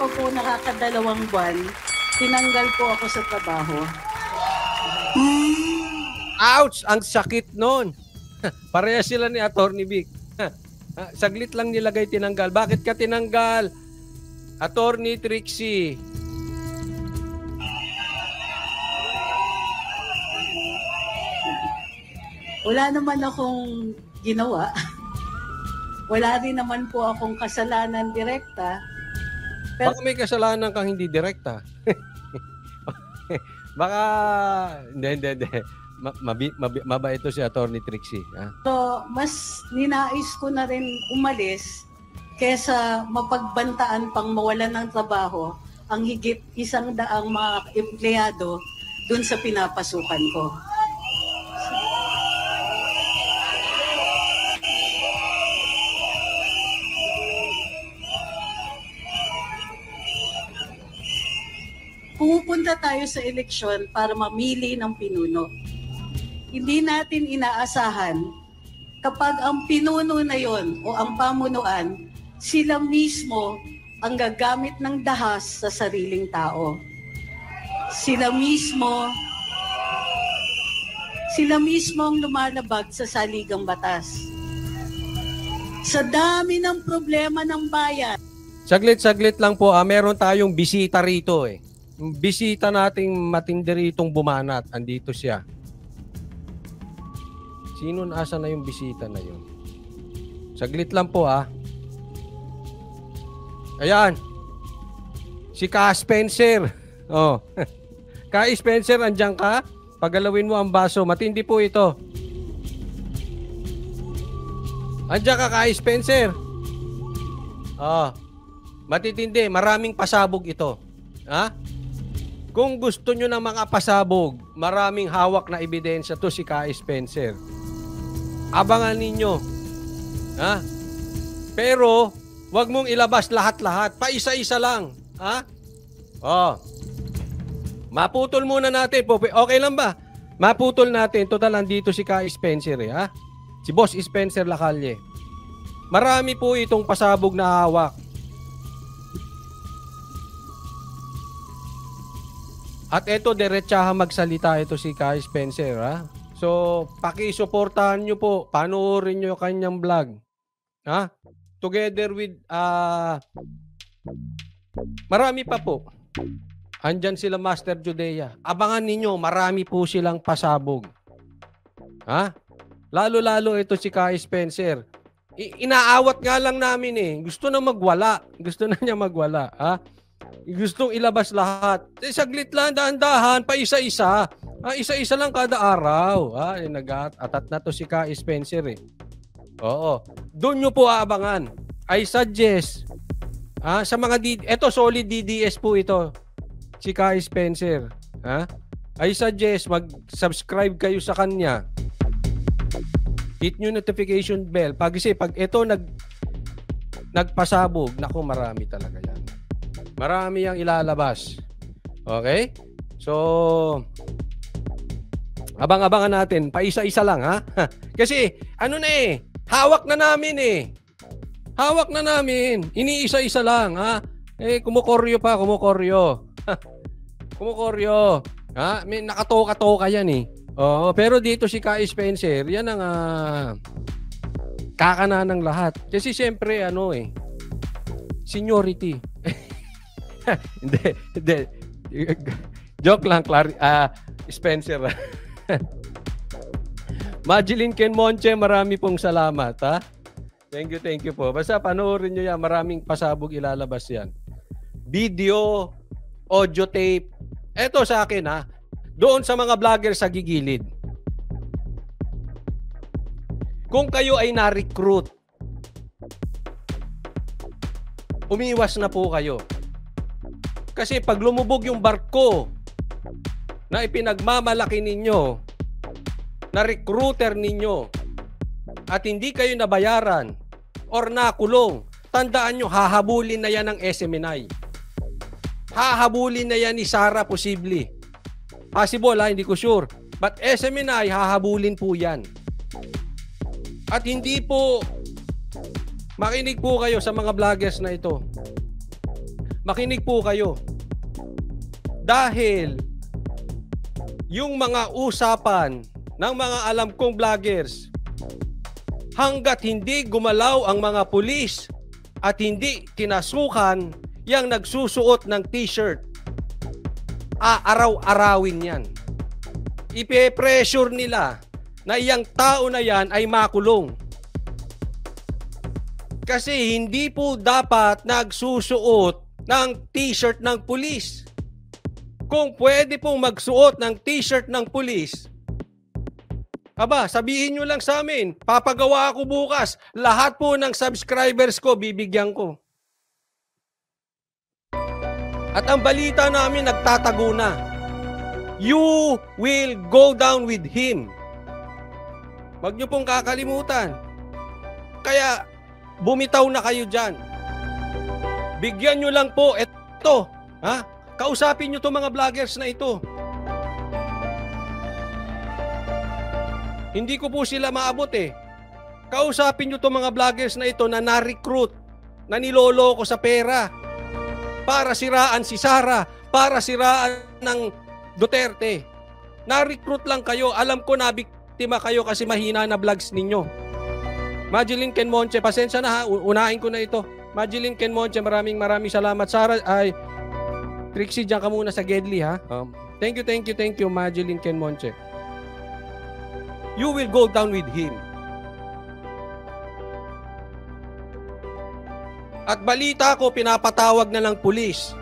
pa po nakakadalawang buwan, tinanggal po ako sa trabaho. Ouch! Ang sakit nun. Pareha sila ni Attorney Vic. Saglit lang nilagay tinanggal. Bakit ka tinanggal? Attorney Trixie. Wala naman akong ginawa. Wala rin naman po akong kasalanan direkta. Pero baka may kasalanan kang hindi direkta. Baka, hindi. Mabait ito si Attorney Trixie. Ha? So, mas ninais ko na rin umalis kesa mapagbantaan pang mawalan ng trabaho ang higit 100 mga empleyado dun sa pinapasukan ko. Pumupunta tayo sa eleksyon para mamili ng pinuno. Hindi natin inaasahan kapag ang pinuno na yon o ang pamunuan, sila mismo ang gagamit ng dahas sa sariling tao. Sila mismo ang lumalabag sa saligang batas. Sa dami ng problema ng bayan. Saglit lang po. Meron tayong bisita rito eh. Bisita nating matindi ritong bumanat. Andito siya. Sino asa na yung bisita na yun? Saglit lang po Ayan. Si Ka Spencer. Oh. Ka Spencer, andyan ka? Pagalawin mo ang baso. Matindi po ito. Andyan ka, Ka Spencer. Oh. Matitindi. Maraming pasabog ito. Ha? Kung gusto nyo ng mga pasabog, maraming hawak na ebidensya to si Ka Spencer. Abangan ninyo. Ha? Pero, wag mong ilabas lahat-lahat. Paisa-isa lang. Ha? Oh. Maputol muna natin. Okay lang ba? Maputol natin. Total, andito si Ka Spencer ha? Si Boss Spencer Lacalle. Marami po itong pasabog na hawak. At ito, diretsahan magsalita ito si Ka Spencer, ha? So, pakisuportahan nyo po. Panoorin nyo yung kanyang vlog. Ha? Together with, marami pa po. Andyan sila Master Judea. Abangan ninyo, marami po silang pasabog. Ha? Lalo-lalo ito si Ka Spencer. Inaawat nga lang namin eh. Gusto na magwala. Gusto na niya magwala, ha? Gustong ilabas lahat. Saglit lang, dahan-dahan, pa isa-isa. Isa-isa lang kada araw. Nag-atat na to si Ka Spencer eh. Oo. Doon nyo po aabangan. I suggest, sa mga, eto solid DDS po ito. Si Ka Spencer. I suggest, mag-subscribe kayo sa kanya. Hit nyo notification bell. Pag ito nagpasabog, naku, marami talaga yan. Marami yang ilalabas. Okay? So, abang-abangan natin. Paisa-isa lang, ha? Kasi, hawak na namin eh. Hawak na namin. Iniisa-isa lang, ha? Kumukoryo pa, kumukoryo. Kumukoryo. Ha? May nakatoka-toka yan eh. Oo, pero dito si Ka Spencer, yan ang kakana ng lahat. Kasi siyempre, seniority. Hindi. Joke lang, Spencer. Majeline Ken Monche, marami pong salamat, ha? Thank you po. Basta panoorin nyo yan, maraming pasabog ilalabas yan. Video, audio tape. Eto sa akin, ha? Doon sa mga vlogger sa gigilid. Kung kayo ay na-recruit, umiwas na po kayo. Kasi pag lumubog yung barko na ipinagmamalaki ninyo, na recruiter ninyo, at hindi kayo nabayaran or nakulong, tandaan nyo, hahabulin na yan ng SMNI. Hahabulin na yan ni Sara posible. Possible, hindi ko sure. But SMNI, hahabulin po yan. At hindi po, makinig po kayo sa mga vloggers na ito. makinig po kayo. Dahil yung mga usapan ng mga alam kong vloggers, hanggat hindi gumalaw ang mga pulis at hindi kinasukan yang nagsusuot ng t-shirt, aaraw-arawin yan. Ipe-pressure nila na iyang tao na yan ay makulong. Kasi hindi po dapat nagsusuot ng t-shirt ng pulis. Kung pwede pong magsuot ng t-shirt ng pulis, aba, sabihin nyo lang sa amin, papagawa ako bukas, lahat po ng subscribers ko, bibigyan ko. At ang balita namin, nagtatago na. You will go down with him. Huwag nyo pong kakalimutan. Kaya, bumitaw na kayo dyan. Bigyan nyo lang po, eto, ha? Kausapin nyo itong mga vloggers na ito. Hindi ko po sila maabot eh. Kausapin nyo itong mga vloggers na ito na na-recruit, na niloloko sa pera para siraan si Sara, para siraan ng Duterte. Na-recruit lang kayo. Alam ko na biktima kayo kasi mahina na vlogs ninyo. Majeline Kenmonche, pasensya na ha, unahin ko na ito. Majeline Kenmonche, maraming salamat. Sara, ay Trixie, dyan ka muna sa Gedli ha. Thank you, Majeline Kenmonche. You will go down with him. At balita ko, pinapatawag na ng pulis.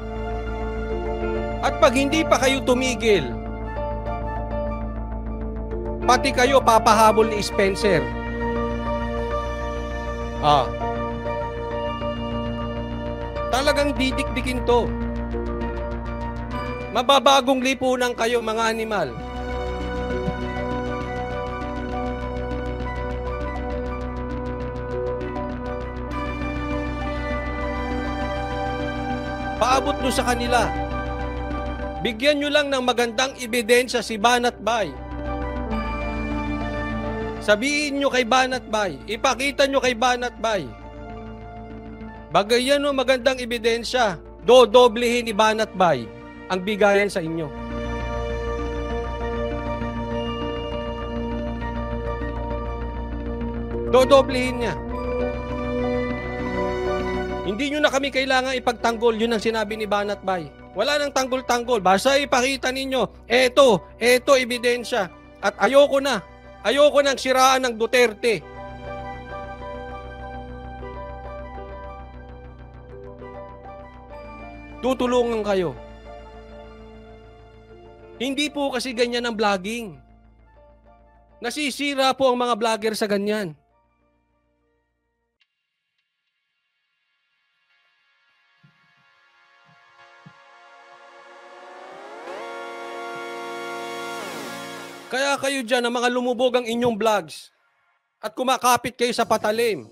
At pag hindi pa kayo tumigil, pati kayo papahabol ni Spencer. Talagang didikdikin to. Mababagong lipunan kayo, mga animal. Paabot nyo sa kanila. Bigyan nyo lang ng magandang ebidensya si Banat Bay. Sabihin nyo kay Banat Bay. Ipakita nyo kay Banat Bay. Bagayan nyo magandang ebidensya. Dodoblehin ni Banat Bay ang bigayan sa inyo. Dodoblehin niya. Hindi nyo na kami kailangan ipagtanggol. Yun ang sinabi ni Banat Bay. Wala nang tanggol-tanggol. Basta ipakita ninyo, eto ebidensya. At ayoko nang siraan ng Duterte. Tutulungan kayo. Hindi po kasi ganyan ang vlogging. Nasisira po ang mga vlogger sa ganyan. Kaya kayo dyan na mga lumubog ang inyong vlogs at kumakapit kayo sa patalim.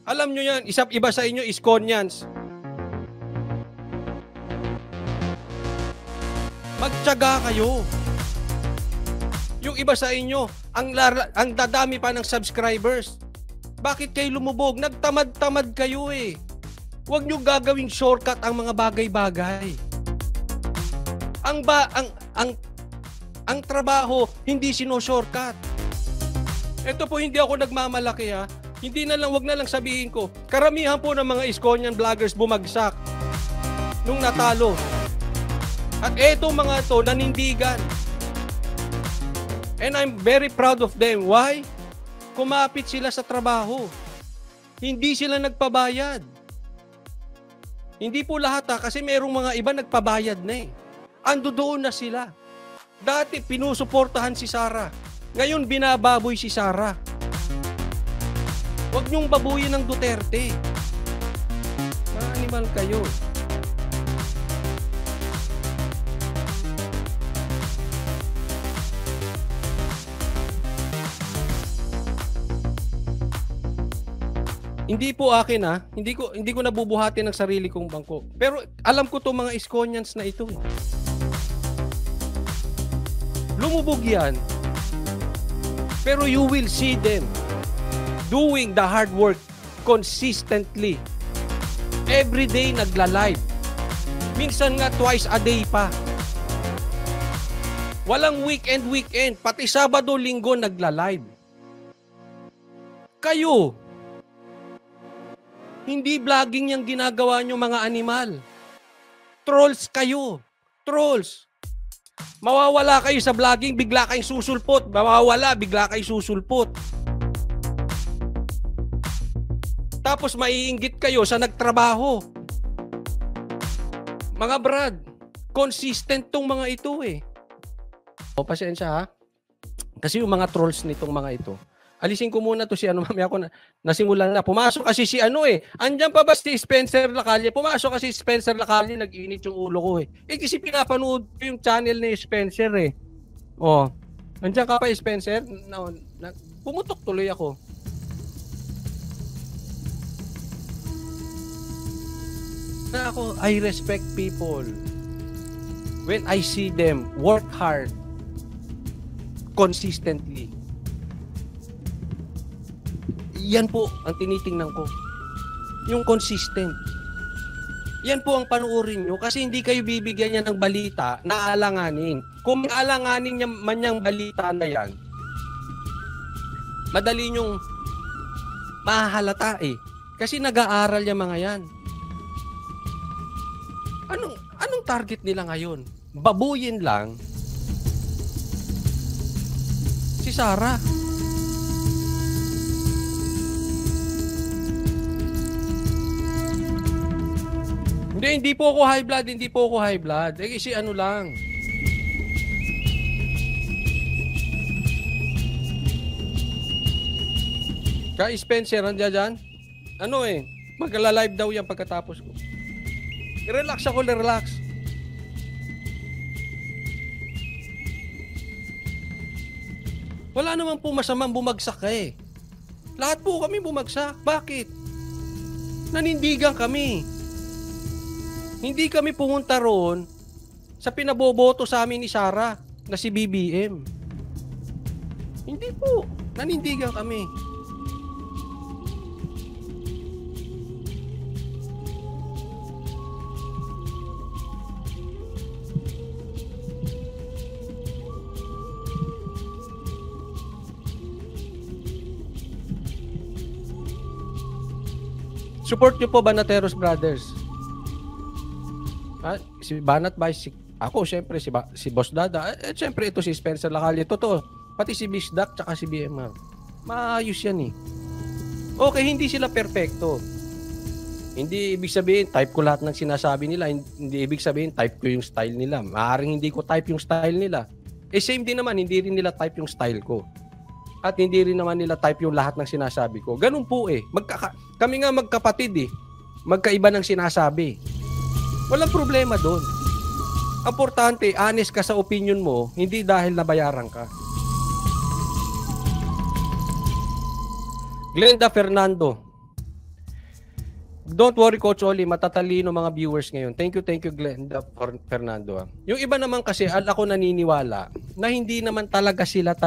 Alam nyo yan, iba sa inyo is Konyans. Magtiyaga kayo. Yung iba sa inyo, ang dadami pa ng subscribers. Bakit kayo lumubog? Nagtamad-tamad kayo eh. Huwag nyo gagawing shortcut ang mga bagay-bagay. Ang trabaho, hindi sino-shortcut. Ito po, hindi ako nagmamalaki ha. Wag na lang sabihin ko. Karamihan po ng mga Iskonyan vloggers bumagsak nung natalo. At etong mga to, nanindigan. And I'm very proud of them. Why? Kumapit sila sa trabaho. Hindi sila nagpabayad. Hindi po lahat ha, kasi merong mga iba nagpabayad na eh. Ando doon na sila. Dati pinusuportahan si Sara. Ngayon binababoy si Sara. Huwag niyong babuyin ng Duterte. Mga animal kayo. Hindi po akin ha. Hindi ko nabubuhatin ng sarili kong bangko. Pero alam ko to mga Iskonyans na ito. Lumubog yan. Pero you will see them doing the hard work consistently. Every day nagla-live. Minsan nga twice a day pa. Walang weekend, pati Sabado, Linggo nagla-live. Kayo, hindi vlogging yung ginagawa nyo mga animal. Trolls kayo. Trolls. Mawawala kayo sa vlogging, bigla kayong susulpot. Mawawala, bigla kayong susulpot. Tapos maiinggit kayo sa nagtrabaho. Mga brad, consistent tong mga ito eh. O, pasensya ha. Kasi yung mga trolls nitong mga ito, alisin ko muna to si ano, mamaya ako nasimulan na. Pumasok kasi si ano eh. Andyan pa ba si Spencer Lacalle? Pumasok kasi si Spencer Lacalle, nag-init yung ulo ko eh. Kasi pinapanood ko yung channel ni Spencer eh. O, andyan ka pa Spencer? Pumutok tuloy ako. I respect people when I see them work hard consistently. Yan po ang tinitingnan ko. Yung consistent. Yan po ang panuorin nyo kasi hindi kayo bibigyan niya ng balita na alanganin. Kung alanganin niya man yung balita na yan, madali nyong mahahalata eh. Kasi nag-aaral yung mga yan. Anong target nila ngayon? Babuyin lang si Sarah. Hindi po ako high blood. Kasi ano lang. Kay Spencer, nandiyan dyan? Ano eh, magla-live daw yan pagkatapos ko. Relax ako, relax. Wala naman po masamang bumagsak eh. Lahat po kami bumagsak. Bakit? Nanindigan kami. Hindi kami pumunta roon sa pinaboboto sa amin ni Sarah na si BBM. Hindi po. Nanindigan kami. Support niyo po Banateros Brothers. Si Banat ba? Ako, syempre, si Boss Dada. Syempre, ito si Spencer Lacalle. Totoo. Pati si Bisdak tsaka si BMR. Maayos yan eh. Okay, hindi sila perfecto. Hindi ibig sabihin, type ko lahat ng sinasabi nila. Hindi ibig sabihin, type ko yung style nila. Maaaring hindi ko type yung style nila. Same din naman, hindi rin nila type yung style ko. At hindi rin naman nila type yung lahat ng sinasabi ko. Ganun po eh. Kami nga magkapatid eh. Magkaiba ng sinasabi. Walang problema doon. Importante, honest ka sa opinion mo, hindi dahil nabayaran ka. Glenda Fernando. Don't worry, Coach Oli. Matatalino mga viewers ngayon. Thank you, Glenda Fernando. Yung iba naman kasi, ako naniniwala na hindi naman talaga sila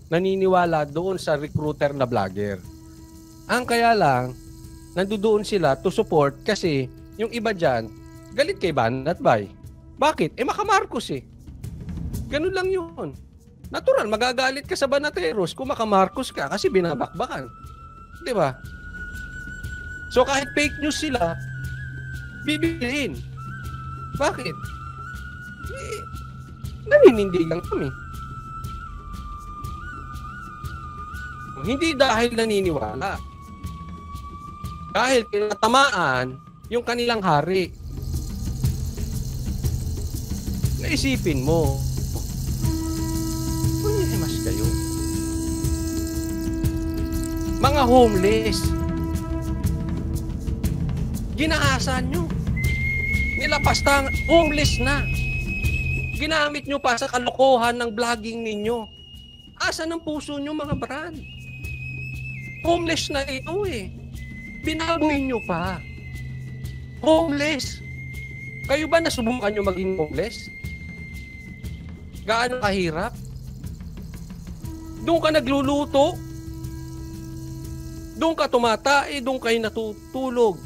naniniwala doon sa recruiter na vlogger. Ang kaya lang, nandoon sila to support kasi yung iba dyan, galit kay Banat Bay. Bakit? Makamarcos eh. Ganun lang yun. Natural, magagalit ka sa Banateros kung makamarcos ka kasi binabakbakan. Di ba? So kahit fake news sila, bibiliin. Bakit? Naninindigan kami. Hindi dahil naniniwala. Dahil kinatamaan yung kanilang hari. Naisipin mo, mas kayo. Mga homeless. Ginaasan nyo. Nilapastang homeless na. Ginamit nyo pa sa kalokohan ng vlogging ninyo. Asan ang puso nyo mga brad? Homeless na ito eh. Binaboy nyo pa. Homeless. Kayo ba nasubukan nyo maging homeless? Gaano kahirap? Doon ka nagluluto. Doon ka tumatae. Doon kayo natutulog.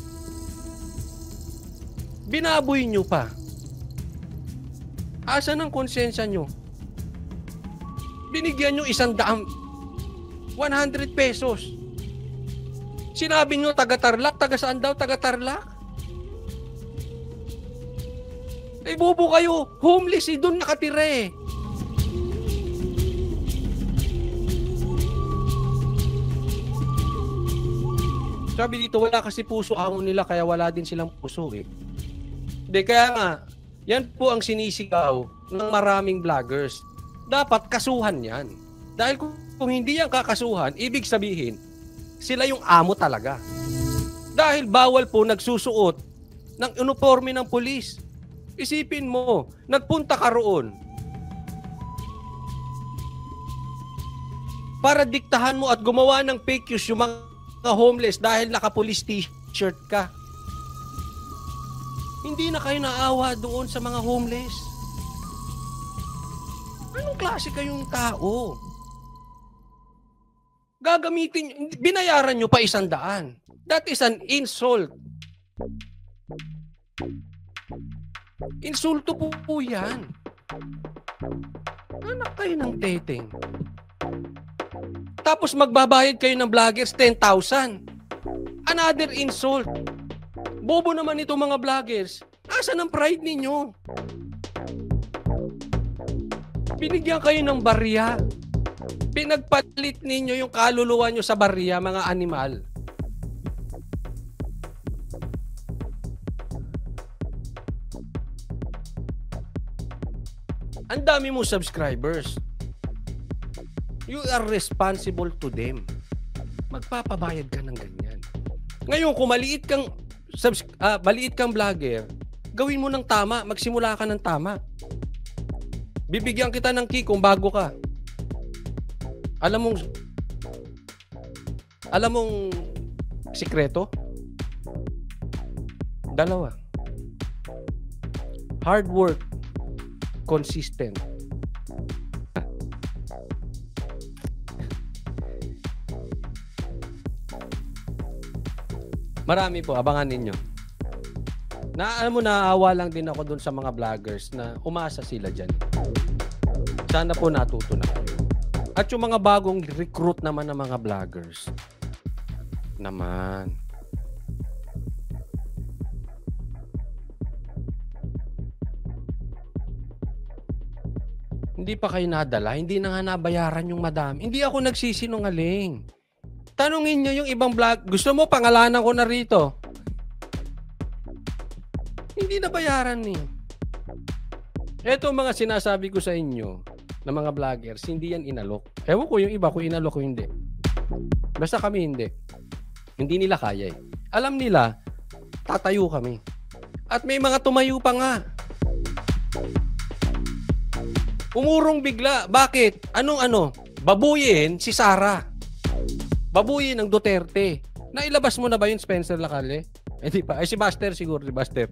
Binaboy nyo pa. Asa ng konsensya nyo? Binigyan nyo 100 pesos. Sinabi nyo taga-Tarlac, taga saan daw taga-Tarlac? Eh, bobo kayo. Homeless, doon nakatira eh. Sabi dito, wala kasi puso amo nila, kaya wala din silang puso eh. Hindi, kaya nga, yan po ang sinisigaw ng maraming vloggers. Dapat kasuhan yan. Dahil kung hindi yan kakasuhan, ibig sabihin, sila yung amo talaga. Dahil bawal po nagsusuot ng uniforme ng pulis. Isipin mo, nagpunta ka roon para diktahan mo at gumawa ng fake news yung mga homeless dahil naka-police t-shirt ka. Hindi na kayo naawa doon sa mga homeless. Anong klase kayong tao? Gagamitin, binayaran nyo pa 100. That is an insult. Insulto po yan. Anak kayo ng teteng. Tapos magbabayad kayo ng vloggers 10,000. Another insult. Bobo naman itong mga vloggers. Asan ang pride ninyo? Binigyan kayo ng barya. Pinagpalit ninyo yung kaluluwa nyo sa barya, mga animal. Ang dami mo subscribers. You are responsible to them. Magpapabayad ka ng ganyan. Ngayon, kung maliit kang vlogger, gawin mo ng tama. Magsimula ka ng tama. Bibigyan kita ng key kung bago ka. Alam mong sikreto? 2. Hard work, consistent. Marami po, abangan ninyo. Naaawa lang din ako dun sa mga vloggers na umasa sila dyan. Sana po natuto na kayo. At yung mga bagong recruit naman ng mga vloggers. Naman. Hindi pa kayo nadala, hindi na nga nabayaran yung madami. Hindi ako nagsisinungaling. Tanungin nyo yung ibang vlog. Gusto mo pangalanan ko na rito? Hindi nabayaran eh. Ito mga sinasabi ko sa inyo ng mga vloggers, hindi yan inalok. Ewan ko yung iba kung inalok o hindi. Basta kami hindi. Hindi nila kaya eh. Alam nila, tatayo kami. At may mga tumayo pa nga. Umurong bigla. Bakit? Anong babuyin si Sara. Babuyin ng Duterte. Nailabas mo na ba yung Spencer Lacalle? Eh di pa. Ay si Buster siguro. Si Buster.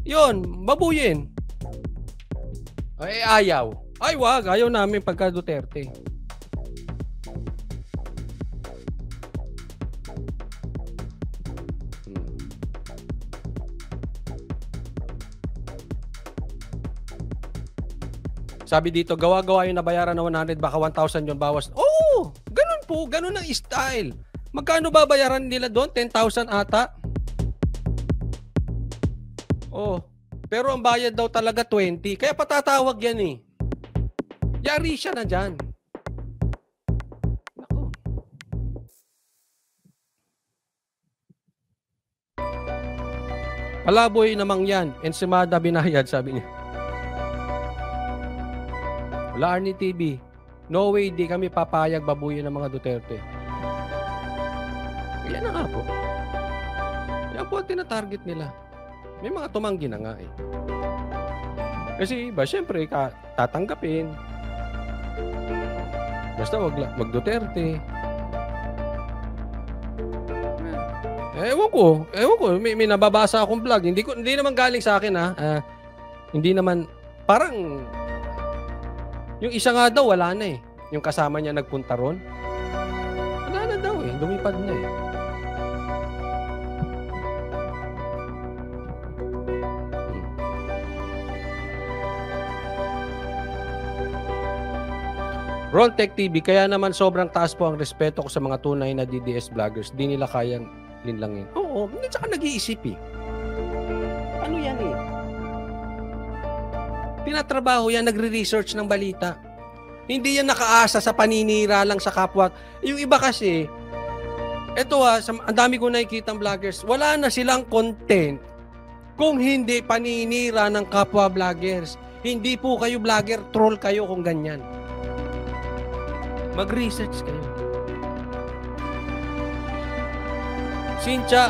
Yun. Babuyin. Ay ayaw. Ay wag. Ayaw namin pagka Duterte. Sabi dito, gawa-gawa yung nabayaran na 100, baka 1,000 yung bawas. Oo! Ganun po, ganun ang style. Magkano babayaran nila doon? 10,000 ata? Oh, pero ang bayad daw talaga 20. Kaya patatawag yan eh. Yari siya na dyan. Naku. Palaboy namang yan. Ensimada binayad, sabi niya. Wala Arnie TV. No way, di kami papayag babuyin ng mga Duterte. Yan na nga po. Yan po ang tinatarget nila. May mga tumanggi na nga eh. Kasi iba, syempre, tatanggapin. Basta wag Duterte. Ewan ko. May nababasa akong vlog. Hindi naman galing sa akin ha. Hindi naman, parang, yung isa nga daw, wala na eh. Yung kasama niya nagpunta ron. Wala na daw eh. Lumipad na eh. Ron Tech TV, kaya naman sobrang taas po ang respeto ko sa mga tunay na DDS vloggers. Di nila kayang linlangin. Oo, hindi tsaka nag-iisip eh. Ano yan eh? Tinatrabaho yan, nagre-research ng balita. Hindi yan nakaasa sa paninira lang sa kapwa. Yung iba kasi, eto ang dami ko nakikita ng vloggers, wala na silang content kung hindi paninira ng kapwa vloggers. Hindi po kayo vlogger, troll kayo kung ganyan. Mag-research kayo. Cynthia,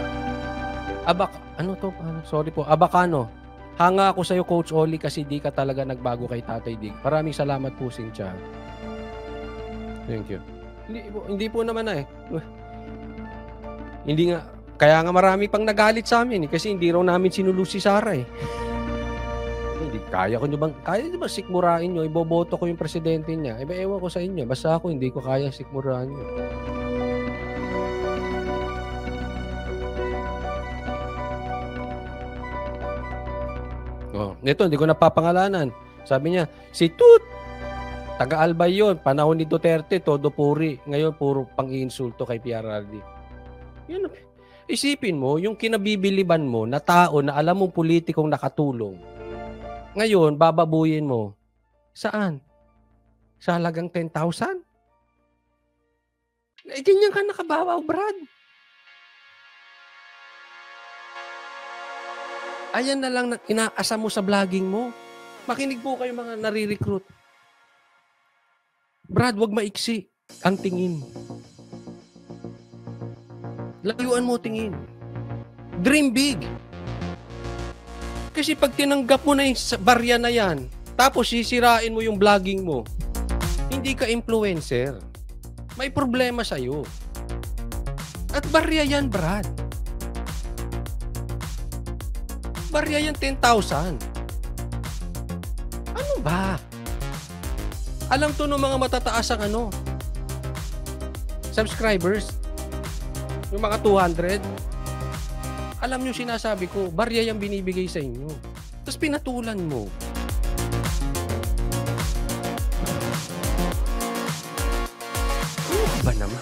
sorry po, Abacano. Hanga ako sa'yo, Coach Oli, kasi di ka talaga nagbago kay Tatay Dig. Maraming salamat po, Cynthia. Thank you. Hindi po naman na eh. Hindi nga, kaya nga marami pang nagalit sa amin eh, kasi hindi raw namin sinulo si Sara eh. Hindi, kaya nyo ba sikmurain nyo, iboboto ko yung presidente niya. Ewan ko sa inyo, basta ako hindi ko kaya sikmurain nyo. Nito, hindi ko napapangalanan. Sabi niya, si Tut, taga-Albay yun. Panahon ni Duterte, todo puri. Ngayon, puro pang-iinsulto kay PRRD. Yun, isipin mo, yung kinabibiliban mo na tao na alam mong politikong nakatulong, ngayon, bababuyin mo. Saan? Sa halagang 10,000? Ganyan ka nakabawaw, Brad. Ayan na lang na inaasa mo sa vlogging mo. Makinig po kayo mga nare-recruit. Brad, wag maiksi ang tingin. Layuan mo tingin. Dream big. Kasi pag tinanggap mo na yung barya na yan, tapos sisirain mo yung vlogging mo, hindi ka influencer. May problema sa'yo. At barya yan, Brad. Barya yan 10,000. Ano ba? Alam to ng mga matataas ang subscribers. Yung mga 200. Alam nyo sinasabi ko, barya yung binibigay sa inyo. Tapos pinatulan mo. Ano ba naman?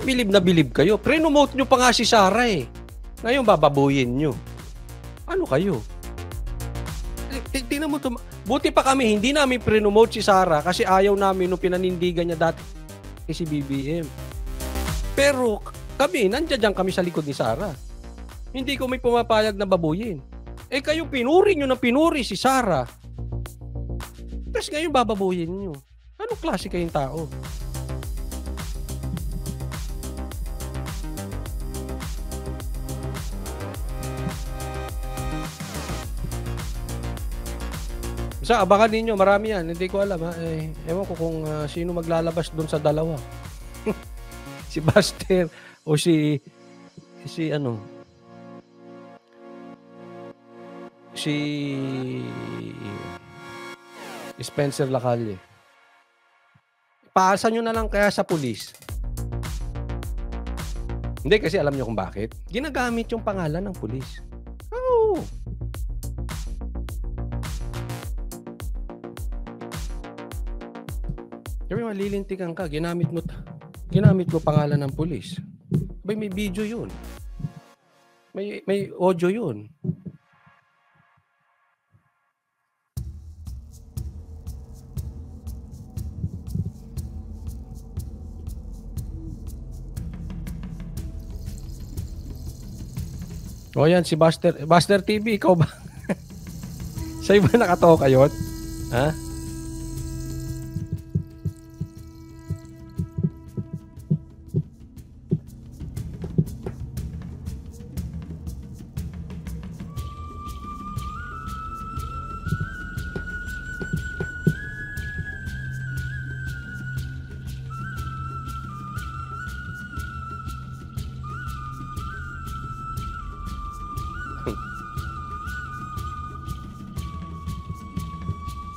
Bilib na bilib kayo. Pre-nomote nyo pa nga si Sara eh. Ngayon bababuyin nyo. Ano kayo? Tingnan mo to. Buti pa kami, hindi namin pre-nomote si Sara kasi ayaw namin nung pinanindigan niya dati si BBM. Pero kami, nandiyan kami sa likod ni Sara. Hindi ko may pumapayag na babuyin. Kayo pinuri nyo na pinuri si Sara. Tapos ngayon bababuyin nyo. Anong klase kayong tao? Sa abangan ninyo, marami yan. Hindi ko alam ha. Ewan ko kung sino maglalabas doon sa dalawa. Si Buster o si Spencer Lacalle. Paasa nyo na lang kaya sa pulis. Hindi kasi alam nyo kung bakit. Ginagamit yung pangalan ng pulis. Oo. Sabi malilintikan ka, ginamit mo pangalan ng pulis. May video yun. May audio yun. O yan, si Buster TV, ikaw ba? Sa'yo ba nakatoka yun? Ha?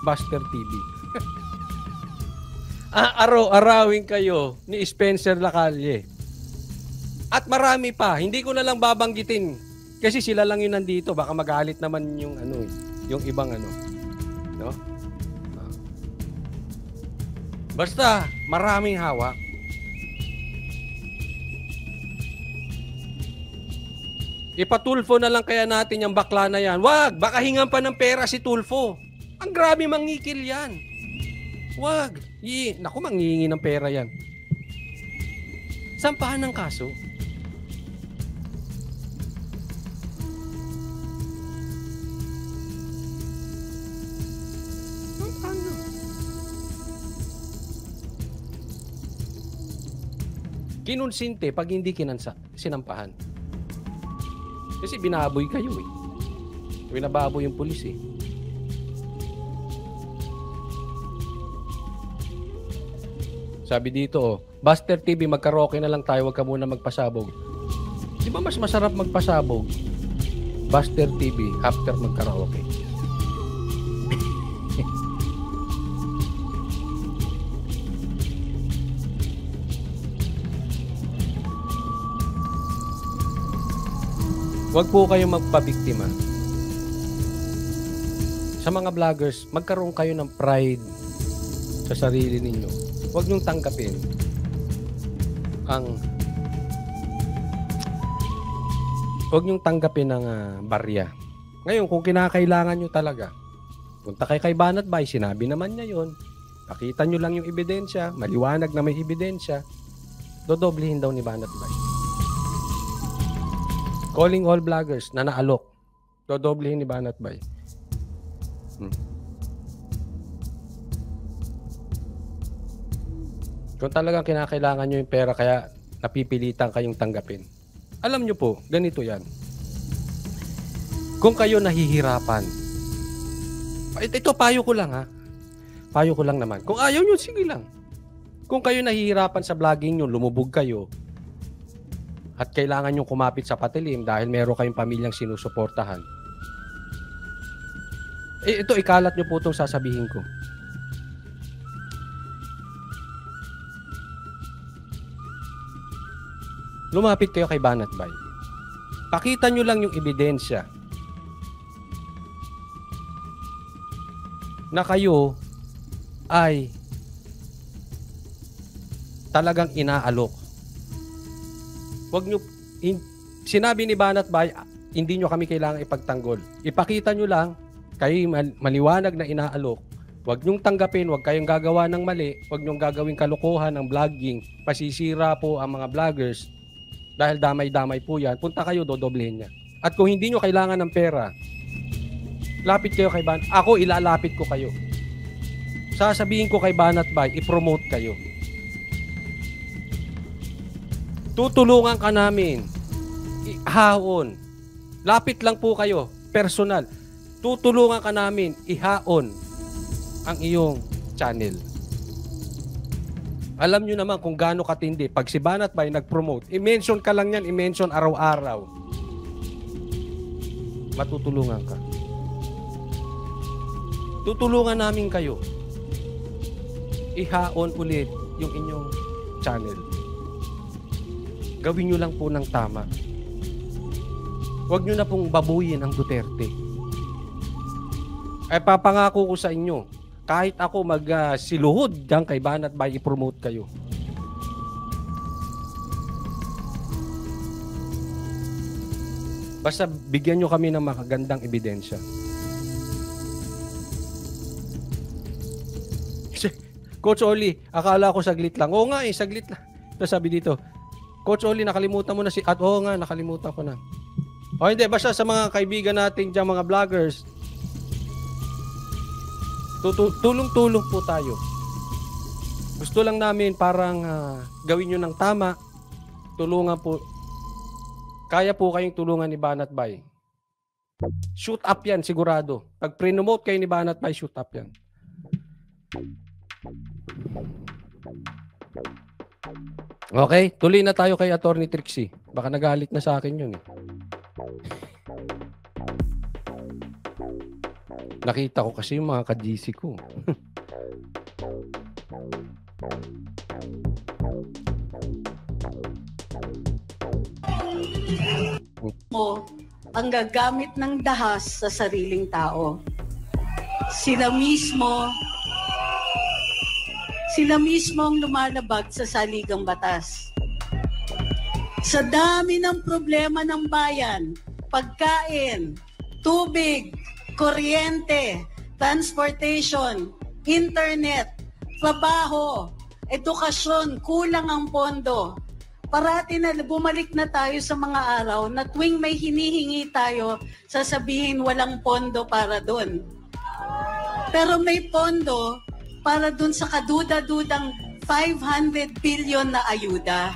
Buster TV. Araw-arawin kayo ni Spencer Lacalle. At marami pa. Hindi ko na lang babanggitin Kasi sila lang yung nandito, baka magalit naman yung ano eh, yung ibang ano, no? Basta maraming hawak. Ipatulfo na lang kaya natin yung bakla na yan. Wag, baka hingan pa ng pera si Tulfo. Ang grabe mangikil yan. Wag. Naku, manghihingi ng pera yan. Sampahan ng kaso. Paano? Kinonsinte pag hindi sinampahan. Kasi binaboy kayo eh. Binababoy yung pulis eh. Sabi dito, Buster TV, magkaraoke na lang tayo, wag ka muna magpasabog. Di ba mas masarap magpasabog? Buster TV, after magkaraoke. Wag po kayong magpabiktima. Sa mga vloggers, magkaroon kayo ng pride sa sarili ninyo. Huwag niyong tanggapin ang barya. Ngayon, kung kinakailangan nyo talaga, punta kay Banat Bay, sinabi naman niya yon. Pakita nyo lang yung ebidensya, maliwanag na may ebidensya, dodoblehin daw ni Banat Bay. Calling all vloggers na naalok, dodoblehin ni Banat Bay. Kung talagang kinakailangan nyo yung pera kaya napipilitan kayong tanggapin. Alam nyo po, ganito yan. Kung kayo nahihirapan, ito payo ko lang ha. Payo ko lang naman. Kung ayaw nyo, sige lang. Kung kayo nahihirapan sa vlogging nyo, lumubog kayo, at kailangan nyo kumapit sa patilim dahil meron kayong pamilyang sinusuportahan, ito ikalat nyo po itong sasabihin ko. Lumapit kayo kay Banat Bay. Pakita nyo lang yung ebidensya na kayo ay talagang inaalok. Wag nyo, sinabi ni Banat Bay, hindi nyo kami kailangan ipagtanggol. Ipakita nyo lang, kayo maliwanag na inaalok. Wag nyong tanggapin, wag kayong gagawa ng mali, wag nyong gagawing kalokohan ng vlogging, pasisira po ang mga vloggers. Dahil damay-damay po yan, punta kayo, dodoblehin niya. At kung hindi nyo kailangan ng pera, lapit kayo kay Banat. Ako, ilalapit ko kayo. Sasabihin ko kay Banat Bay, i-promote kayo. Tutulungan ka namin. Ihaon. Lapit lang po kayo, personal. Tutulungan ka namin, ihaon ang iyong channel. Alam nyo naman kung gaano katindi. Pag si Banat Bay nag-promote, i-mention ka lang yan, i-mention araw-araw. Matutulungan ka. Tutulungan namin kayo. Ihaon ulit yung inyong channel. Gawin nyo lang po ng tama. Huwag nyo na pong babuyin ang Duterte. Ay papangako ko sa inyo, kahit ako magsiluhod dyan kay Banat Bay, i-promote kayo. Basta bigyan nyo kami ng makagandang ebidensya. Coach Oli, akala ko saglit lang. Oo nga saglit lang. Tapos sabi dito, Coach Oli, nakalimutan mo na si... At oo nga, nakalimutan ko na. O hindi, basta sa mga kaibigan natin dyan, mga vloggers, tulong-tulong po tayo. Gusto lang namin parang gawin nyo ng tama. Tulungan po. Kaya po kayong tulungan ni Banat Bay. Shoot up yan, sigurado. Pag pre-promote kayo ni Banat Bay, shoot up yan. Okay, tuloy na tayo kay Attorney Trixie. Baka nagalit na sa akin yun eh. Nakita ko kasi yung mga ka-GC ko. Mo ang gagamit ng dahas sa sariling tao. Sila mismo ang lumalabag sa saligang batas. Sa dami ng problema ng bayan, pagkain, tubig, kuryente, transportation, internet, trabaho, edukasyon, kulang ang pondo. Parati na bumalik na tayo sa mga araw na tuwing may hinihingi tayo, sasabihin walang pondo para doon. Pero may pondo para doon sa kaduda-dudang 500 billion na ayuda.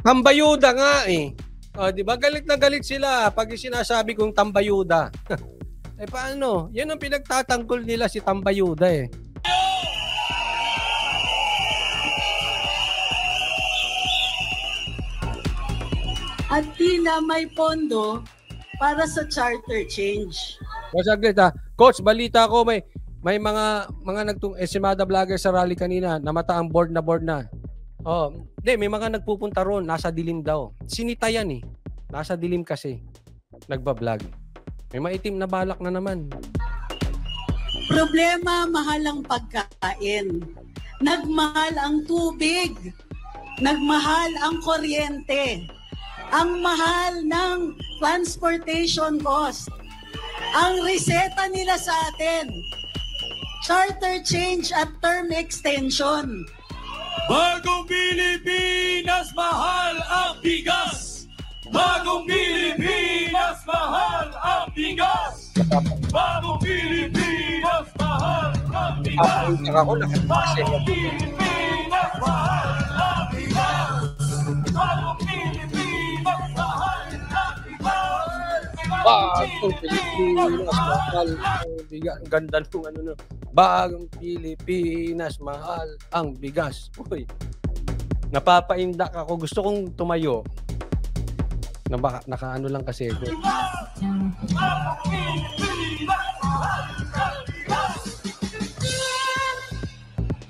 Tambayuda nga eh. Di ba galit na galit sila pag sinasabi kong tambayuda. Eh paano? Yan ang pinagtatanggol nila si tambayuda eh. At tila may pondo para sa charter change. Saglit ha. Coach, balita ko may mga esimada vlogger sa rally kanina, namata ang board na. May mga nagpupunta ron, nasa dilim daw. Sinita yan eh. Nasa dilim kasi. Nagbablog. May maitim na balak na naman. Problema, mahal ang pagkain. Nagmahal ang tubig. Nagmahal ang kuryente. Ang mahal ng transportation cost. Ang reseta nila sa atin, charter change at term extension. Bagong Pilipinas, mahal ang bigas! Bagong Pilipinas, mahal ang bigas! Bagong Pilipinas, mahal ang bigas! Bagong Pilipinas, mahal ang bigas! Bagong Pilipinas, mahal ang bigas! Bagong Pilipinas, mahal ang bigas. Ang ganda nung no. Bagong Pilipinas, mahal ang bigas. Uy, napapaindak ako. Gusto kong tumayo. Nakaano lang kasi.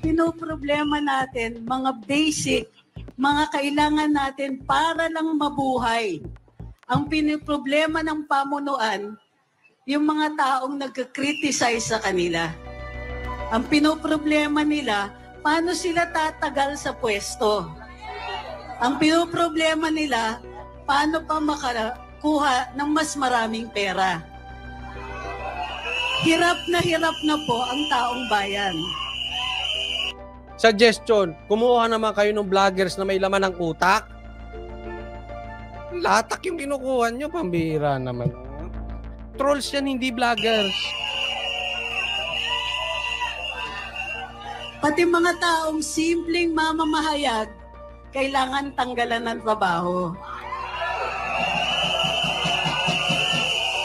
Pinoproblema natin mga basic, mga kailangan natin para lang mabuhay. Ang pinoproblema ng pamunuan, yung mga taong nagka-criticize sa kanila. Ang pinoproblema nila, paano sila tatagal sa pwesto? Ang pinoproblema nila, paano pa makakuha ng mas maraming pera? Hirap na po ang taong bayan. Suggestion, kumuha naman kayo ng vloggers na may laman ng utak. Latak yung kinukuha nyo, pambira naman. Trolls yan, hindi vloggers. Pati mga taong simpleng mamamahayag, kailangan tanggalan ng trabaho.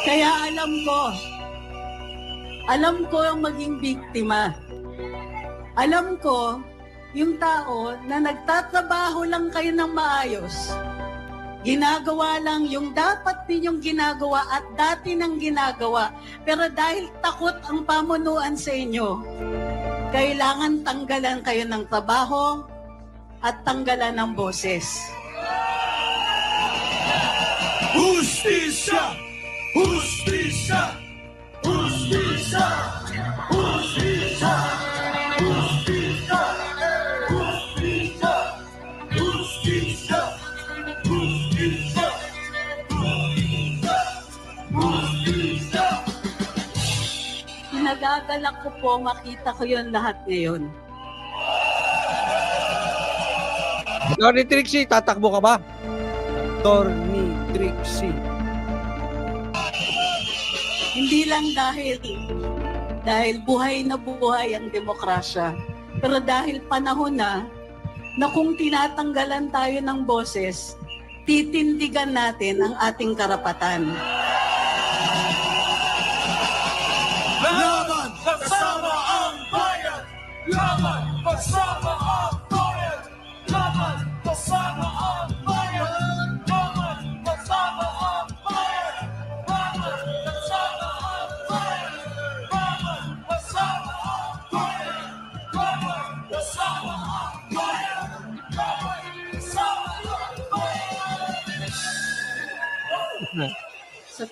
Kaya alam ko ang maging biktima. Alam ko yung tao na nagtatrabaho lang kayo ng maayos. Ginagawa lang yung dapat ninyong ginagawa at dati nang ginagawa. Pero dahil takot ang pamunuan sa inyo, kailangan tanggalan kayo ng trabaho at tanggalan ng boses. Hustisya! Hustisya! Hustisya! Hustisya! Hustisya! Hustisya! Hustisya! Hustisya! Hustisya! Nagagalak ko po makita ko yun lahat ngayon. Attorney Trixie, tatakbo ka ba? Attorney Trixie. Hindi lang dahil buhay na buhay ang demokrasya, pero dahil panahon na kung tinatanggalan tayo ng boses, titindigan natin ang ating karapatan. Laban kasama ang bayan! Laban kasama ang bayan! Laban kasama ang bayan! Laban kasama ang bayan! Laban kasama ang bayan! Laban kasama ang bayan! Laban kasama ang bayan! Laban kasama ang bayan! So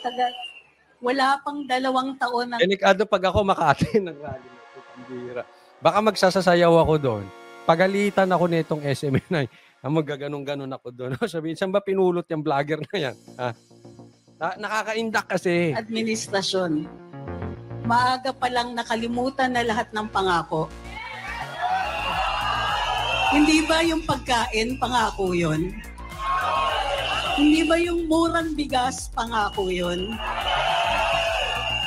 wala pang 2 taon na Delikado pag ako maka-attend ng rally na ito. Pambira. Baka magsasayaw ako doon. Pagalitan ako nitong SMNI. Magaganong-ganon ako doon. Sabihin, saan ba pinulot yung vlogger na yan? Ha? Nakaka-indak kasi. administrasyon. Maaga pa lang nakalimutan na lahat ng pangako. Hindi ba yung pagkain, pangako yun? Hindi ba yung murang bigas, pangako yun?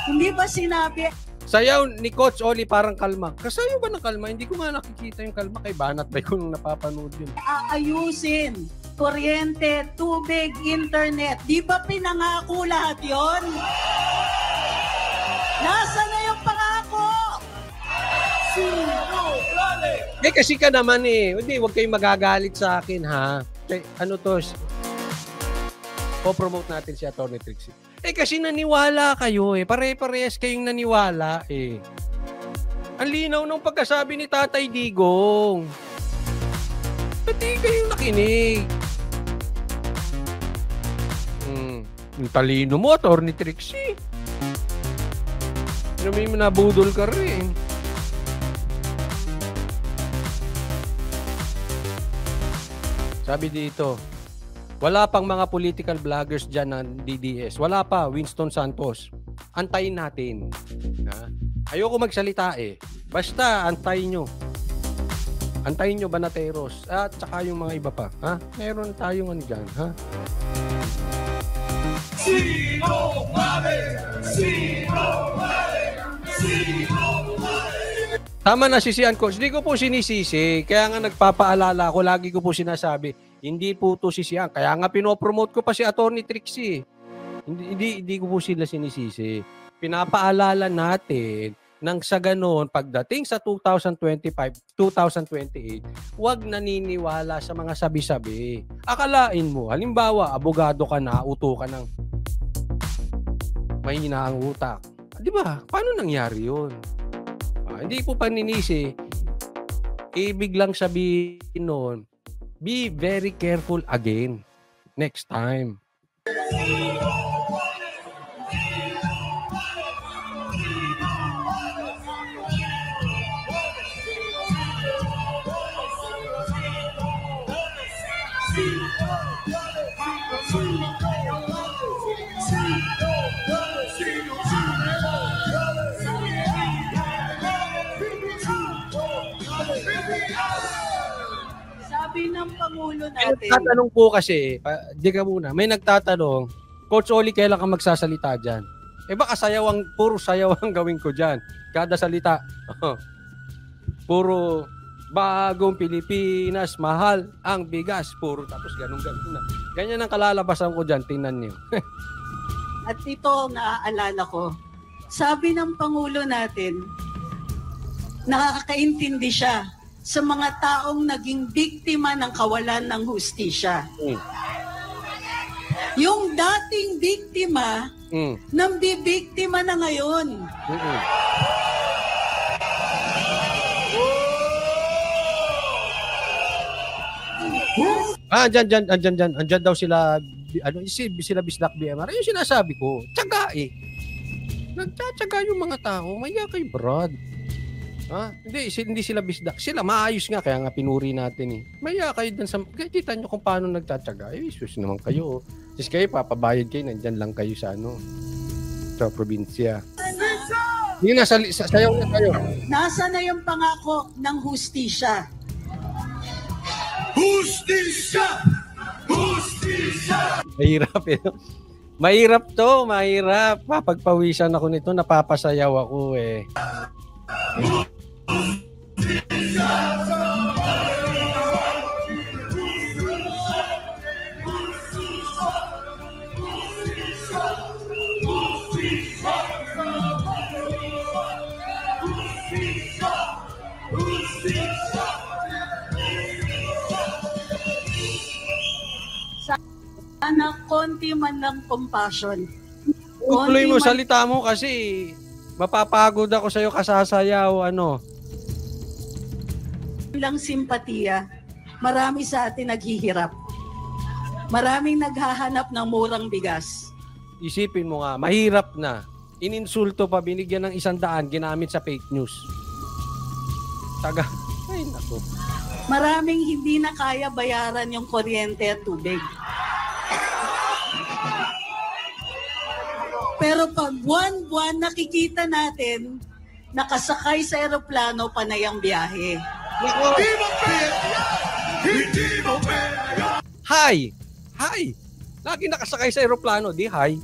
Hindi ba sinabi, Sayaw ni Coach Oli parang kalma. Kasayaw ba ng kalma? Hindi ko nga nakikita yung kalma kay Banat Bay ko nung napapanood yun. aayusin, kuryente, tubig, internet? Di ba pinangako lahat yon? Nasa na yung pangako? Kasi ka naman Hindi, huwag kayong magagalit sa akin ha. Ano to? Po-promote natin si Atty. Trixie. Kasi naniwala kayo Pare-parehas kayong naniwala Ang linaw ng pagkasabi ni Tatay Digong. Pati kayong nakinig. Yung talino mo, Atty. Trixie. May nabudol ka rin. Sabi dito, wala pang mga political vloggers dyan ng DDS. Wala pa, Winston Santos. Antayin natin. Ayoko magsalita Basta, antayin nyo. Antayin nyo, Banateros. At saka yung mga iba pa. Meron tayong dyan, Sino mali? Sino mali? Sino mali? Tama na sisihan, Coach. Hindi ko po sinisisi. Kaya nga nagpapaalala ako, lagi ko po sinasabi, hindi po to sisihan. Kaya nga pinopromote ko pa si Atty. Trixie. Hindi ko po sila sinisisi. Pinapaalala natin nang sa ganoon, pagdating sa 2025, 2028, huwag naniniwala sa mga sabi-sabi. Akalain mo, halimbawa, abogado ka na, uto ka ng mahina ang utak. Di ba? Paano nangyari yun? Hindi po paninisi. Ibig lang sabihin noon, be very careful again next time. Sabi ng Pangulo natin, Nagtatanong po kasi, di ka muna, may nagtatanong, Coach Oli, kailan ka magsasalita dyan? Baka puro sayaw ang gawin ko dyan. Kada salita, puro bagong Pilipinas, mahal ang bigas, puro tapos ganun na. Ganyan ang kalalabasan ko dyan, tingnan niyo. at ito naaalala ko, sabi ng Pangulo natin, nakakaintindi siya sa mga taong naging biktima ng kawalan ng hustisya. Yung dating biktima, nambibiktima na ngayon. Andyan daw sila, sila Bislak BMR. Yung sinasabi ko, tiyaga nagtsatsaga yung mga tao, maya kay Brad. Hindi sila bisdak. Sila maayos nga, kaya nga pinuri natin Maya kayo dun sa... Kita nyo kung paano nagtsatsaga. Sus naman kayo. Sis kayo, papabayad kayo, nandyan lang kayo sa sa probinsya. Hindi na, sayaw na kayo. Nasa na yung pangako ng hustisya? Hustisya! Hustisya! Mahirap Mahirap to, mahirap. Pagpawisan ako nito, napapasayaw ako Sana konti man lang compassion. Tuloy mo salita mo kasi mapapagod ako sa'yo kasasayaw, lang simpatiya. Marami sa atin naghihirap. Maraming naghahanap ng murang bigas. Isipin mo nga, mahirap na. Ininsulto pa, binigyan ng 100, ginamit sa fake news. Ay, naku. Maraming hindi na kaya bayaran yung kuryente at tubig. Pero pag buwan-buwan nakikita natin, nakasakay sa eroplano, panay ang biyahe. Hindi mo pera! Hindi mo pera! Hi! Hi! Lagi nakasakay sa eroplano, di hi.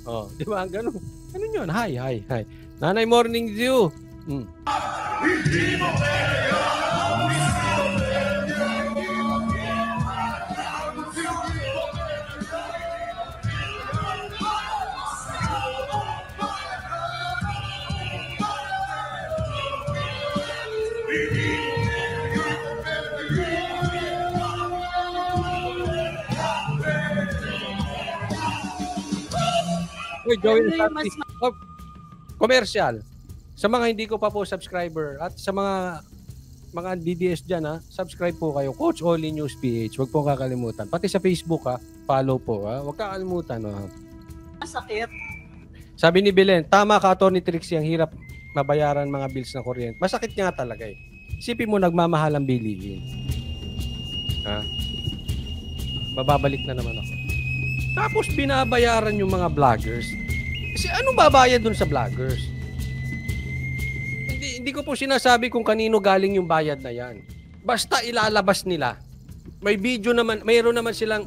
Oh, di ba? Ganun. Ganun yun. Hi, hi, hi. Nanay, morning view. Hindi mo pera! Uy, Joey, Ano yung mas commercial. Sa mga hindi ko pa po subscriber at sa mga DDS dyan, ha, subscribe po kayo. Coach Oli News PH. Huwag po kakalimutan. Pati sa Facebook, ha, follow po. Ha. Huwag kakalimutan. Ha. masakit? Sabi ni Belen, tama ka, Atty. Trixie, ang hirap mabayaran mga bills na kuryente. Masakit nga talaga eh. Isipin mo, nagmamahal ang bilihin. Ha? Mababalik na naman ako. Tapos binabayaran yung mga vloggers. Kasi anong babayad dun sa vloggers? Hindi ko po sinasabi kung kanino galing yung bayad na yan. Basta ilalabas nila. May video naman, mayroon naman silang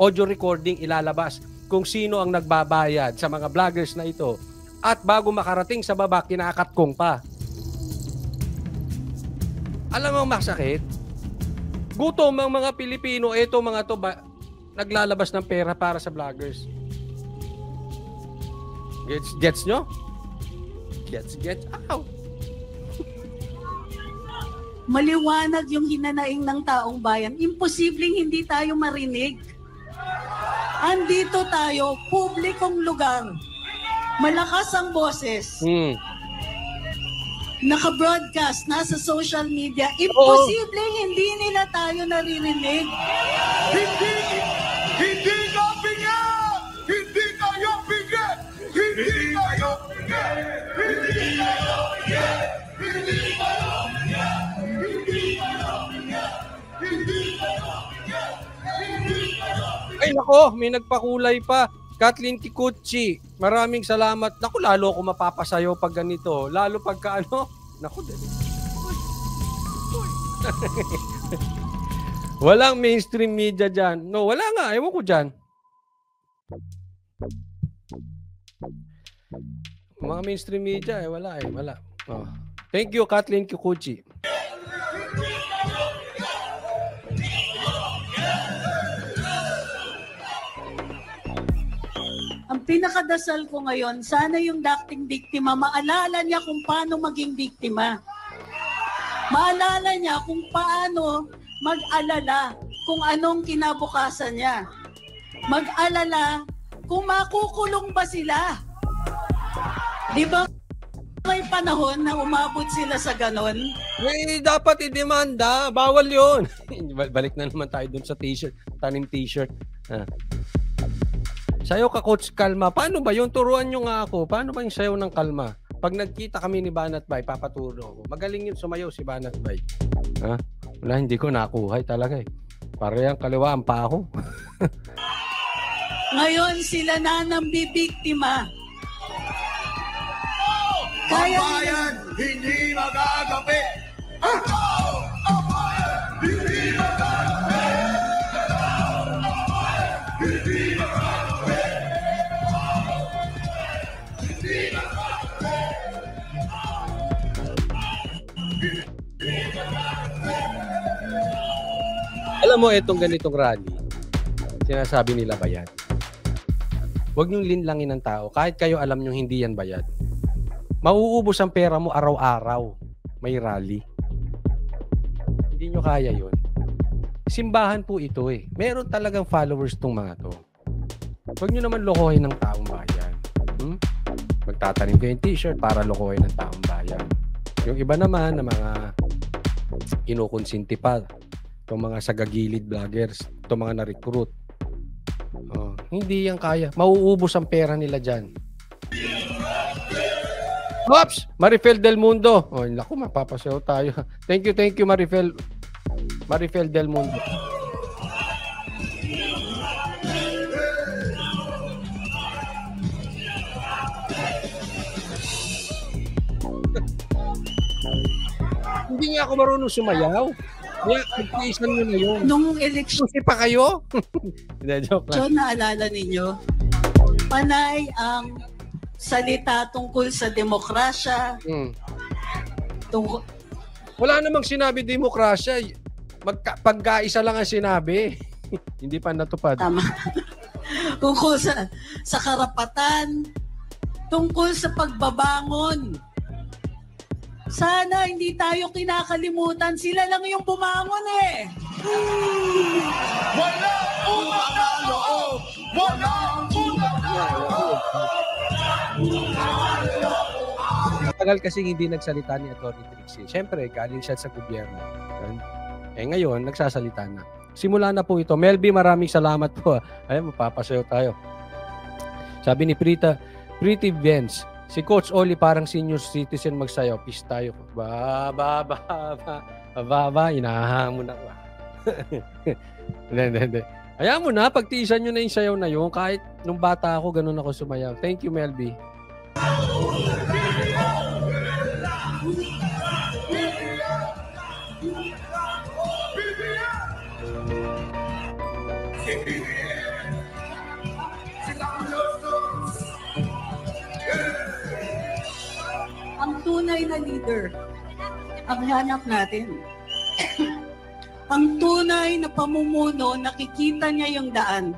audio recording ilalabas kung sino ang nagbabayad sa mga vloggers na ito. At bago makarating sa baba, kinakatkong pa. Alam mo ang masakit? Gutom ang mga Pilipino, eto mga to naglalabas ng pera para sa vloggers. Gets nyo? Gets. Ow! Maliwanag yung hinanaing ng taong bayan. Imposibleng hindi tayo marinig. Andito tayo, publikong lugar. Malakas ang boses. Naka-broadcast, nasa social media. Imposibleng hindi nila tayo naririnig. Hindi ka bigyan! Hindi kayo bigyan! Hindi kayo bigyan! Hindi kayo bigyan! Hindi kayo bigyan! Hindi kayo bigyan! Hindi kayo bigyan! Hindi kayo bigyan! Ay nako, may nagpakulay pa. Kathleen Kikuchi, maraming salamat. Naku, lalo ako mapapasayo pag ganito. Lalo pagka ano. Naku, walang mainstream media dyan. No, wala nga. Ewan ko dyan. Mga mainstream media, wala eh. Wala. Oh. Thank you, Kathleen Kikuchi. Ang pinakadasal ko ngayon, sana yung dating biktima, maalala niya kung paano maging biktima. Maalala niya kung paano mag-alala kung anong kinabukasan niya. Mag-alala kung makukulong ba sila. Di ba may panahon na umabot sila sa ganon? Eh, dapat i-demanda. Bawal yun. Balik na naman tayo dun sa t-shirt. Tanim t-shirt. Sayo ka, Coach Kalma. Paano ba yun? Turuan nyo nga ako. Paano ba yung sayo ng kalma? Pag nagkita kami ni Banat Bay, papaturo ako. Magaling yun sumayaw si Banat Bay. Ha? Wala, hindi ko nakuhay talaga eh. Parehang kaliwaan pa ako. Ngayon sila na nang bibiktima. Ang bayan hindi magagabi! Ang bayan hindi magagabi! Ang bayan hindi magagabi! Hindi magagabi! Alam mo, itong ganitong rally, sinasabi nila bayad. Huwag niyong linlangin ng tao. Kahit kayo alam niyong hindi yan bayad. Mauubos ang pera mo araw-araw. May rally. Hindi nyo kaya yun. Simbahan po ito eh. Meron talagang followers tong mga to. Huwag nyo naman lokohin ng taong bayan. Magtatanim kayo yung t-shirt para lokohin ng taong bayan. Yung iba naman na mga kinukonsinti pa. Itong mga sagagilid vloggers. Itong mga na-recruit. Hindi yan kaya. Mauubos ang pera nila dyan. Oops! Marifel Del Mundo. Oh, naku, mapapasayaw tayo. Thank you, Marifel. Marifel Del Mundo. Hindi nga ako marunong sumayaw. Kaya, pagkiisan nyo na yun. Nung eleksyon, Susi pa kayo? Hindi, joke lang. naalala ninyo, panay ang salita tungkol sa demokrasya, tungkol, Wala namang sinabi demokrasya. Pagkaisa lang ang sinabi. Hindi pa natupad. tama, tungkol sa karapatan, tungkol sa pagbabangon. Sana hindi tayo kinakalimutan. Sila lang yung bumangon eh. Walang utang na loob! Walang utang na loob! Tagal kasi hindi nagsalita ni Atty. Trixie. Siyempre, galing siya sa gobyerno. Eh ngayon, nagsasalita na. Simula na po ito. Melby, maraming salamat po. Ay, mapapasayaw tayo. Sabi ni Pretty Vince, si Coach Oli parang senior citizen magsayaw. Peace tayo. Inahamon ako. Hindi. Hayaan mo na, pagtiisan nyo na yung sayaw na yun. Kahit nung bata ako, ganun ako sumayaw. Thank you, Melby. Ang tunay na leader, ang hanap natin. Ang tunay na pamumuno, nakikita niya yung daan.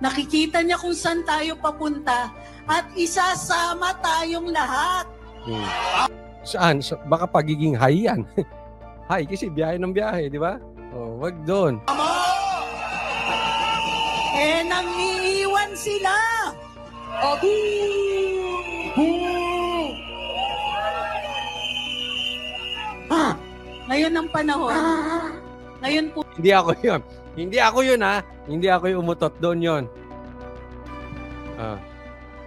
Nakikita niya kung saan tayo papunta at isasama tayong lahat. Saan? Baka pagiging high yan. High kasi biyahe ng biyahe, di ba? Oh, wag doon. Eh, nang iiwan sila. Ngayon ang panahon. Ngayon po. Hindi ako yun. Hindi ako yun, ha? Hindi ako yung umutot. Doon yun.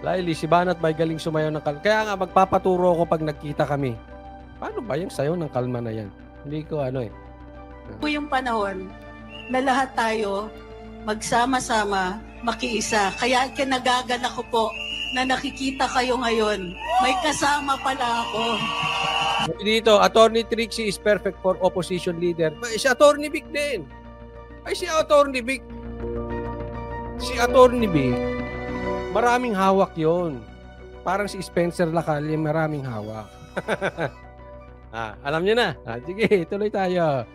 Laili, si Banat ba'y galing sumayaw ng kalma? Kaya nga, magpapaturo ako pag nagkita kami. Paano ba yung sayaw ng kalma na yan? Hindi ko Po yung panahon na lahat tayo magsama-sama, makiisa. Kaya kinagagalak ko po na nakikita kayo ngayon. May kasama pala ako. Dito, Atty. Trixie is perfect for opposition leader. Si Atty. Vic din. Si Atty. Vic. Si Atty. Vic, maraming hawak yon. Parang si Spencer Lacalle, maraming hawak. Alam niyo na. Sige, tuloy tayo.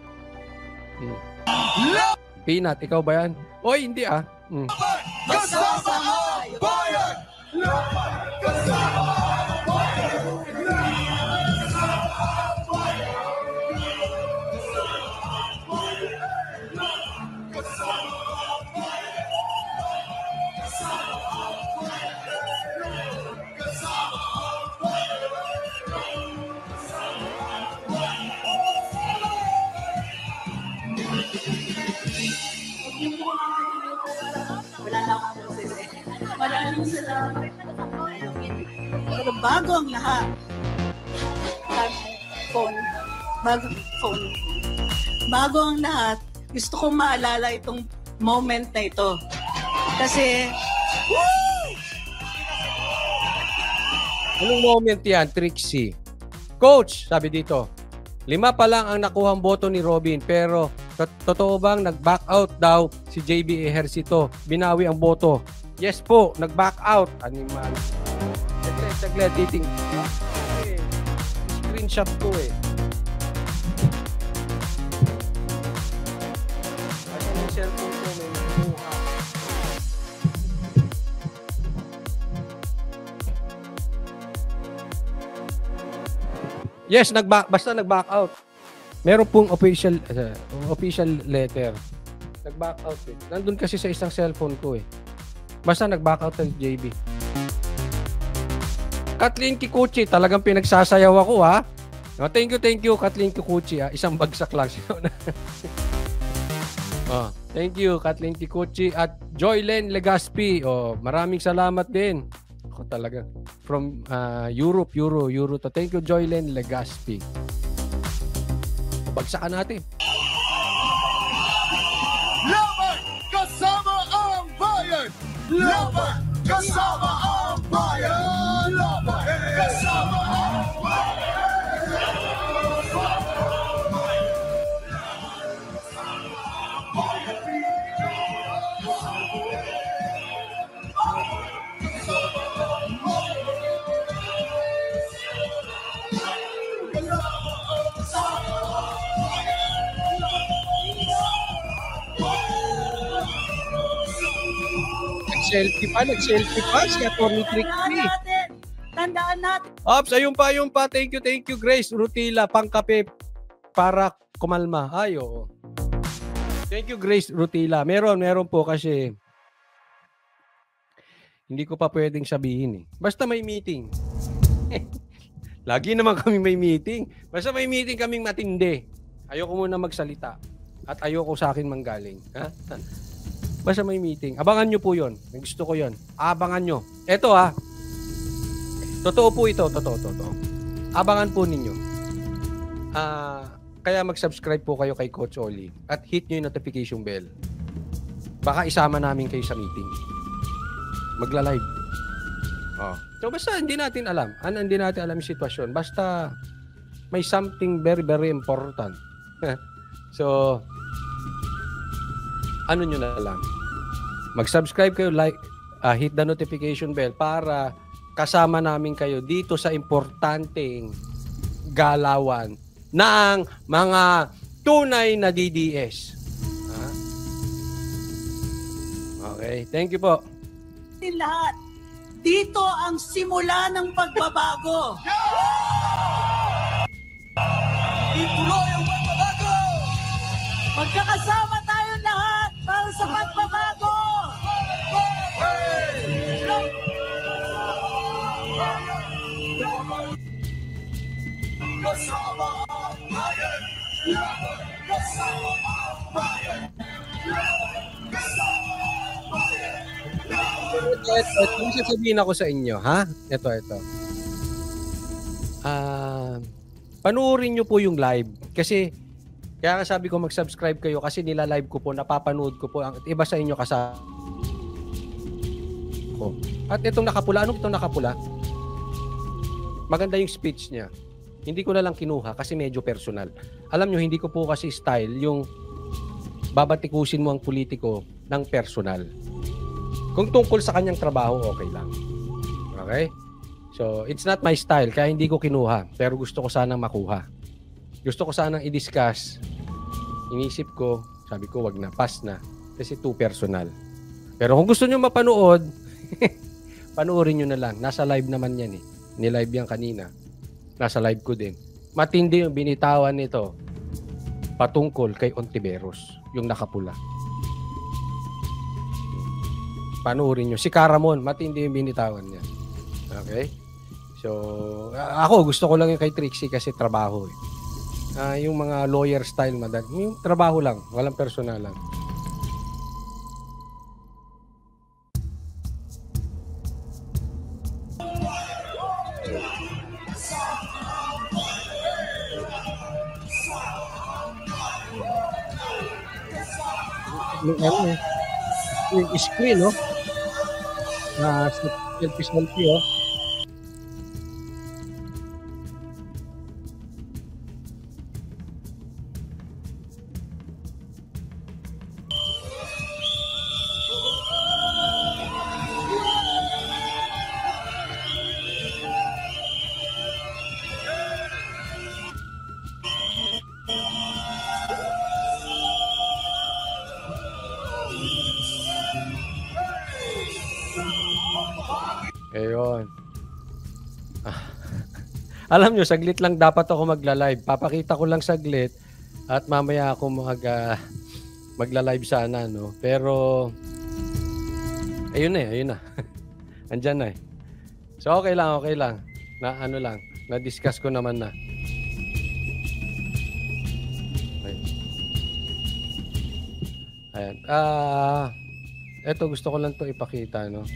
Peanut, ikaw ba yan? Oy, hindi Kasama ang bayan! Laban! Kasama ang bayan! Wala na akong boses eh. Maraming salamat. Pero bago ang lahat, bago ang lahat, gusto kong maalala itong moment na ito. Kasi, anong moment yan, Trixie? Coach, sabi dito, 5 pa lang ang nakuhang boto ni Robin, pero totoo bang nag-back out daw si JB Ejercito? Binawi ang boto. Yes po, nag-back out. Animal. Saglit, dating. Screenshot ko eh. Kasi yung cellphone ko may buha. Yes, basta nag-back out. Meron pong official letter. Nag-back out eh. Nandun kasi sa isang cellphone ko eh. Basta nag-back out ng JB. Kathleen Kikuchi, talagang pinagsasayaw ako ha. No, thank you Kathleen Kikuchi ha. Isang bagsak lang siya. Oh, thank you, Kathleen Kikuchi at Joylen Legaspi. Oh, maraming salamat din. Ako talaga. From Europe to. Thank you, Joylen Legaspi. Bagsakan natin. Laban kasama ang bayan! Laban kasama ang bayan! Laban kasama ang bayan! Nag-selfie pa si Atty. Trick Tree. Tandaan natin. Ops, ayun pa. Thank you, Grace Rutila, pangkape para kumalma. Ay, oo. Thank you, Grace Rutila. Meron po kasi hindi ko pa pwedeng sabihin eh. Basta may meeting. Lagi naman kami may meeting. Basta may meeting kaming matindi. Ayoko muna magsalita. At ayoko sa akin manggaling. Ha? Basta may meeting. Abangan nyo po yun. Gusto ko yun. Abangan nyo. Eto ha. Totoo po ito. Totoo. Abangan po ninyo. Kaya mag-subscribe po kayo kay Coach Oli. At hit nyo yung notification bell. Baka isama namin kayo sa meeting. Magla-live. Oh. So basta hindi natin alam. Hindi natin alam yung sitwasyon. Basta may something very, very important. So, ano nyo na lang. Mag-subscribe kayo, like, hit the notification bell para kasama namin kayo dito sa importanteng galawan ng mga tunay na DDS. Okay, thank you po. Lahat. Dito ang simula ng pagbabago. Ituloy ang pagbabago! Magkakasama tayo lahat para sa pagbabago. Kasama ang bayan! Kasama ang bayan! Kasama ang bayan! Ito, yung sasabihin ako sa inyo, ha? Ito. Panuorin nyo po yung live. Kasi, kaya sabi ko mag-subscribe kayo kasi nila-live ko po, napapanood ko po. Ang iba sa inyo kasama ko. At itong nakapula, anong itong nakapula? Maganda yung speech niya. Hindi ko na lang kinuha kasi medyo personal. Alam nyo, hindi ko po kasi style yung babatikusin mo ang politiko ng personal. Kung tungkol sa kanyang trabaho, okay lang. Okay? So, it's not my style, kaya hindi ko kinuha. Pero gusto ko sanang makuha. Gusto ko sanang i-discuss. Inisip ko, sabi ko, wag na, pass na. Kasi too personal. Pero kung gusto nyo mapanood, panoorin nyo na lang. Nasa live naman yan eh. Ni-live yan kanina. Nasa live ko din. Matindi yung binitawan nito patungkol kay Ontiveros, yung nakapula. Panoorin nyo. Si Caramon, matindi yung binitawan niya. Okay? So, ako, gusto ko lang yung kay Trixie kasi trabaho eh. Yung mga lawyer style, yung trabaho lang. Walang personal lang. Yung screen, no? Selfie, oh. Ayun. Alam nyo, saglit lang dapat ako magla-live. Papakita ko lang saglit at mamaya ako magla-live sana, no? Pero ayun na. Andyan na eh. So okay lang. Na ano lang, na-discuss ko naman na. Okay. Ayan. Ito gusto ko lang 'to ipakita, no.